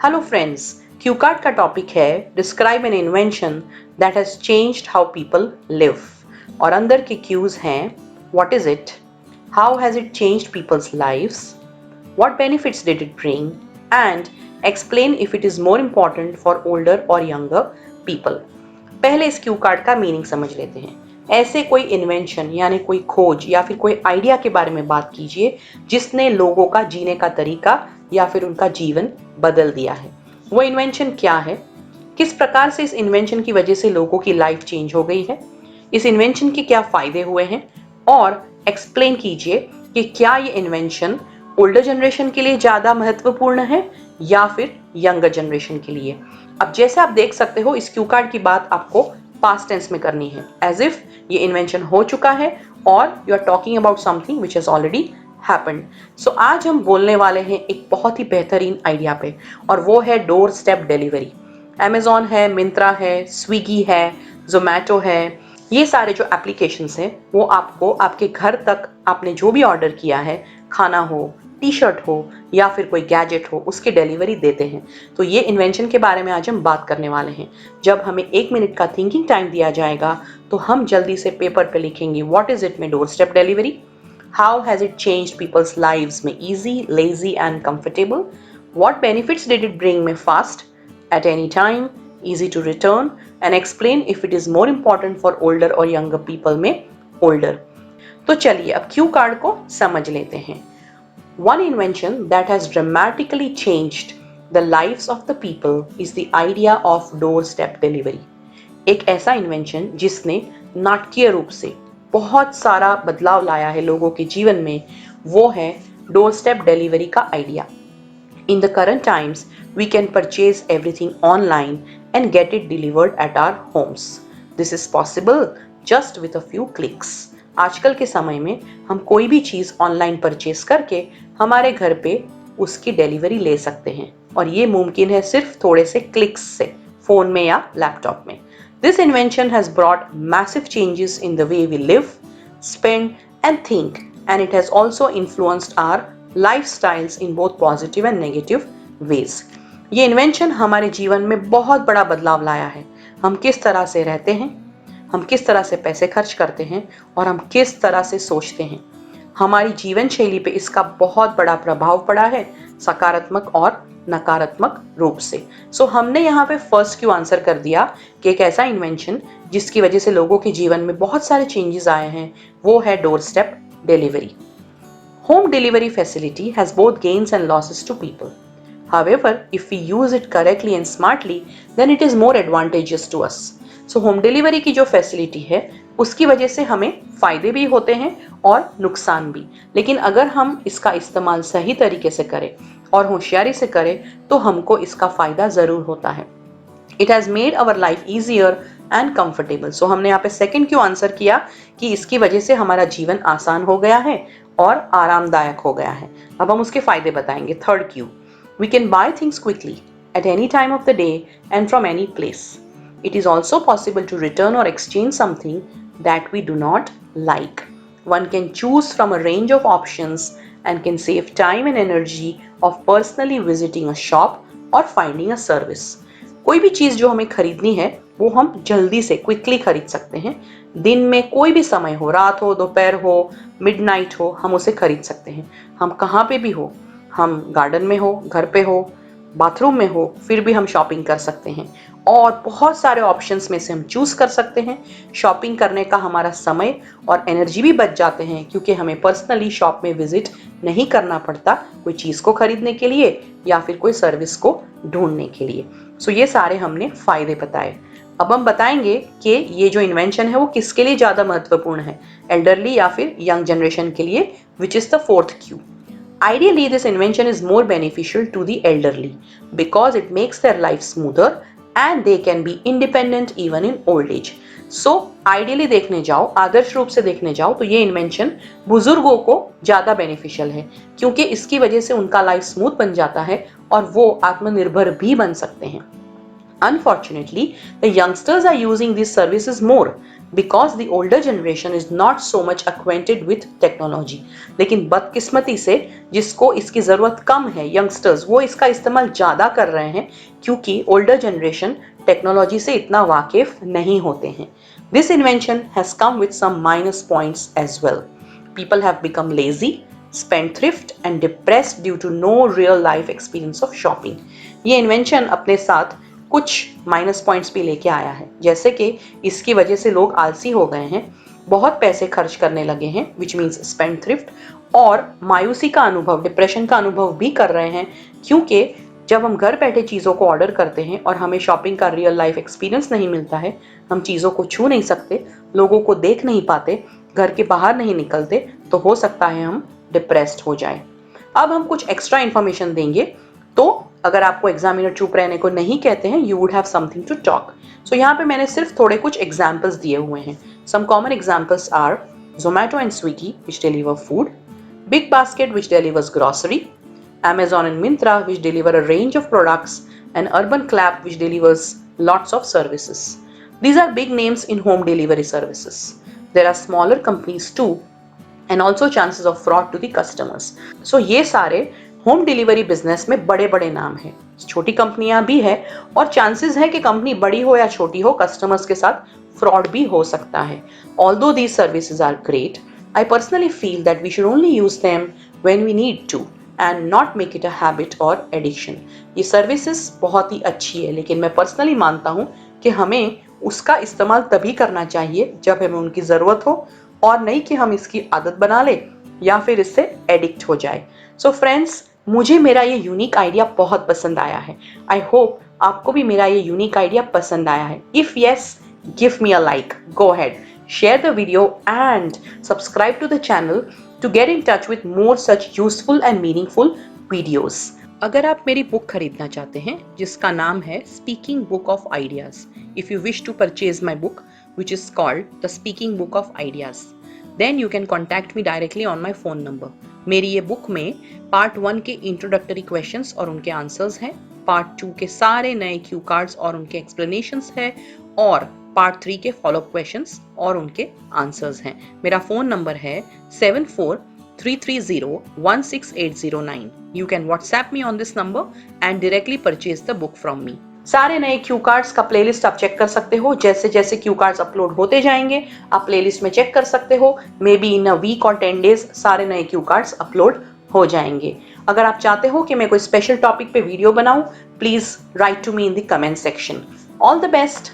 Hello friends, cue card का topic है describe an invention that has changed how people live. और अंदर के क्यूज हैं what is it, how has it changed people's lives, what benefits did it bring and explain if it is more important for older और younger people. पहले इस Q card का meaning समझ लेते हैं। ऐसे कोई इन्वेंशन यानी कोई खोज या फिर कोई आइडिया के बारे में बात कीजिए जिसने लोगों का जीने का तरीका या फिर उनका जीवन बदल दिया है। वो इन्वेंशन क्या है, किस प्रकार से इस इन्वेंशन की वजह से लोगों की लाइफ चेंज हो गई है, इस इन्वेंशन के क्या फायदे हुए हैं, और एक्सप्लेन कीजिए कि क्या ये इन्वेंशन ओल्डर जनरेशन के लिए ज़्यादा महत्वपूर्ण है या फिर यंगर जनरेशन के लिए। अब जैसे आप देख सकते हो, इस क्यू कार्ड की बात आपको पास्ट टेंस में करनी है, एज इफ ये इन्वेंशन हो चुका है और you are talking about something which has already happened. So आज हम बोलने वाले हैं एक बहुत ही बेहतरीन आइडिया पे, और वो है डोर स्टेप डिलीवरी। अमेजॉन है, मिंत्रा है, स्विगी है, जोमैटो है, ये सारे जो एप्लीकेशंस हैं वो आपको आपके घर तक आपने जो भी ऑर्डर किया है, खाना हो, टी शर्ट हो या फिर कोई गैजेट हो, उसकी डिलीवरी देते हैं। तो ये इन्वेंशन के बारे में आज हम बात करने वाले हैं। जब हमें 1 मिनट का थिंकिंग टाइम दिया जाएगा तो हम जल्दी से पेपर पे लिखेंगे व्हाट इज इट में doorstep delivery, how has it changed people's lives में easy, lazy and comfortable, what benefits did it bring में fast, at any time, easy to return, and explain if it is more important for older or younger people में older। तो चलिए अब Q card को समझ लेते हैं। One invention that has dramatically changed the lives of the people is the idea of doorstep delivery। एक ऐसा इन्वेंशन जिसने नाटकीय रूप से बहुत सारा बदलाव लाया है लोगों के जीवन में, वो है डोरस्टेप डिलीवरी का idea. In the current times, we can purchase everything online and get it delivered at our homes. This is possible just with a few clicks। आजकल के समय में हम कोई भी चीज़ ऑनलाइन परचेज करके हमारे घर पे उसकी डिलीवरी ले सकते हैं, और ये मुमकिन है सिर्फ थोड़े से क्लिक्स से, फ़ोन में या लैपटॉप में। This invention has brought massive changes in the way we live, spend and think, and it has also influenced our lifestyles in both positive and negative ways। ये इन्वेंशन हमारे जीवन में बहुत बड़ा बदलाव लाया है। हम किस तरह से रहते हैं, हम किस तरह से पैसे खर्च करते हैं, और हम किस तरह से सोचते हैं, हमारी जीवन शैली पे इसका बहुत बड़ा प्रभाव पड़ा है, सकारात्मक और नकारात्मक रूप से। सो हमने यहाँ पे फर्स्ट क्यू आंसर कर दिया कि एक ऐसा इन्वेंशन जिसकी वजह से लोगों के जीवन में बहुत सारे चेंजेस आए हैं, वो है door step delivery. Home delivery facility has both gains and losses to people. However, if we use it correctly and smartly, then it is more advantageous to us। So home delivery की जो facility है उसकी वजह से हमें फ़ायदे भी होते हैं और नुकसान भी, लेकिन अगर हम इसका इस्तेमाल सही तरीके से करें और होशियारी से करें तो हमको इसका फ़ायदा ज़रूर होता है। It has made our life easier and comfortable। So हमने यहाँ पे सेकंड क्यों आंसर किया कि इसकी वजह से हमारा जीवन आसान हो गया है और आरामदायक हो गया है। अब हम उसके फायदे बताएंगे। Third Q, we can buy things quickly at any time of the day and from any place। It is also possible to return or exchange something that we do not like। One can choose from a range of options and can save time and energy of personally visiting a shop or finding a service। कोई भी चीज़ जो हमें खरीदनी है वो हम जल्दी से क्विकली खरीद सकते हैं। दिन में कोई भी समय हो, रात हो, दोपहर हो, मिडनाइट हो, हम उसे खरीद सकते हैं। हम कहाँ पे भी हो, हम गार्डन में हो, घर पे हो, बाथरूम में हो, फिर भी हम शॉपिंग कर सकते हैं, और बहुत सारे ऑप्शंस में से हम चूज़ कर सकते हैं। शॉपिंग करने का हमारा समय और एनर्जी भी बच जाते हैं क्योंकि हमें पर्सनली शॉप में विजिट नहीं करना पड़ता कोई चीज़ को खरीदने के लिए या फिर कोई सर्विस को ढूंढने के लिए। सो ये सारे हमने फ़ायदे बताए। अब हम बताएंगे कि ये जो इन्वेंशन है वो किसके लिए ज़्यादा महत्वपूर्ण है, एल्डरली या फिर यंग जनरेशन के लिए, which is the fourth Q. Ideally, this invention is more beneficial to the elderly because it makes their life smoother and they can be independent even in old age। So, ideally देखने जाओ, आदर्श रूप से देखने जाओ तो ये invention बुजुर्गों को ज़्यादा बेनिफिशियल है क्योंकि इसकी वजह से उनका लाइफ स्मूथ बन जाता है और वो आत्मनिर्भर भी बन सकते हैं। Unfortunately, the youngsters are using these services more because the older generation is not so much acquainted with technology. लेकिन बदकिस्मती से जिसको इसकी ज़रूरत कम है, यंगस्टर्स, वो इसका इस्तेमाल ज़्यादा कर रहे हैं क्योंकि ओल्डर जनरेशन टेक्नोलॉजी से इतना वाकिफ नहीं होते हैं. This invention has come with some minus points as well. People have become lazy, spendthrift and depressed due to no real life experience of shopping. ये इन्वेंशन अपने साथ कुछ माइनस पॉइंट्स भी लेके आया है, जैसे कि इसकी वजह से लोग आलसी हो गए हैं, बहुत पैसे खर्च करने लगे हैं, विच मीन्स स्पेंड थ्रिफ्ट, और मायूसी का अनुभव, डिप्रेशन का अनुभव भी कर रहे हैं क्योंकि जब हम घर बैठे चीज़ों को ऑर्डर करते हैं और हमें शॉपिंग का रियल लाइफ एक्सपीरियंस नहीं मिलता है, हम चीज़ों को छू नहीं सकते, लोगों को देख नहीं पाते, घर के बाहर नहीं निकलते, तो हो सकता है हम डिप्रेस्ड हो जाए. अब हम कुछ एक्स्ट्रा इन्फॉर्मेशन देंगे, तो अगर आपको एग्जामिनर चुप रहने को नहीं कहते हैं, you would have something to talk. So यहाँ पे मैंने सिर्फ थोड़े कुछ एग्जाम्पल्स दिए हुए हैं. Some common examples are Zomato and Swiggy, which deliver food, Big Basket, which delivers grocery, Amazon and Myntra, which deliver a range of products, and Urban Clap, which delivers lots of services. These are big names in home delivery services. There are smaller companies too, and also chances of fraud to the customers. So ये सारे home delivery business में बड़े बड़े नाम हैं. छोटी कंपनियां भी है और चांसेस है कि कंपनी बड़ी हो या छोटी हो, कस्टमर्स के साथ फ्रॉड भी हो सकता है. Although these services are great, I personally feel that we should only use them when we need to and not make it a habit or addiction. ये सर्विसेज बहुत ही अच्छी है, लेकिन मैं पर्सनली मानता हूँ कि हमें उसका इस्तेमाल तभी करना चाहिए जब हमें उनकी ज़रूरत हो, और नहीं कि हम इसकी आदत बना ले या फिर इससे एडिक्ट हो जाए. सो फ्रेंड्स, मुझे मेरा ये यूनिक आइडिया बहुत पसंद आया है. आई होप आपको भी मेरा ये यूनिक आइडिया पसंद आया है. If yes, give me a like, go ahead, share the video and subscribe to the channel to get in touch with more such useful and meaningful videos. अगर आप मेरी बुक खरीदना चाहते हैं जिसका नाम है speaking book of ideas, if you wish to purchase my book which is called the Speaking Book of Ideas, then you can contact me directly on my phone number. मेरी ये बुक में part 1 के introductory questions और उनके answers हैं, part 2 के सारे नए क्यू कार्ड्स और उनके एक्सप्लेनेशंस हैं, और पार्ट 3 के फॉलोअप क्वेश्चंस और उनके आंसर्स हैं. मेरा फोन नंबर है 7433016809. You can WhatsApp me on this number and directly purchase the book from me. सारे नए क्यू कार्ड्स का प्लेलिस्ट आप चेक कर सकते हो. जैसे जैसे क्यू कार्ड्स अपलोड होते जाएंगे आप प्लेलिस्ट में चेक कर सकते हो. May be in a week और 10 डेज सारे नए क्यू कार्ड्स अपलोड हो जाएंगे. अगर आप चाहते हो कि मैं कोई स्पेशल टॉपिक पे वीडियो बनाऊं, please write to me in the comment section. All the best.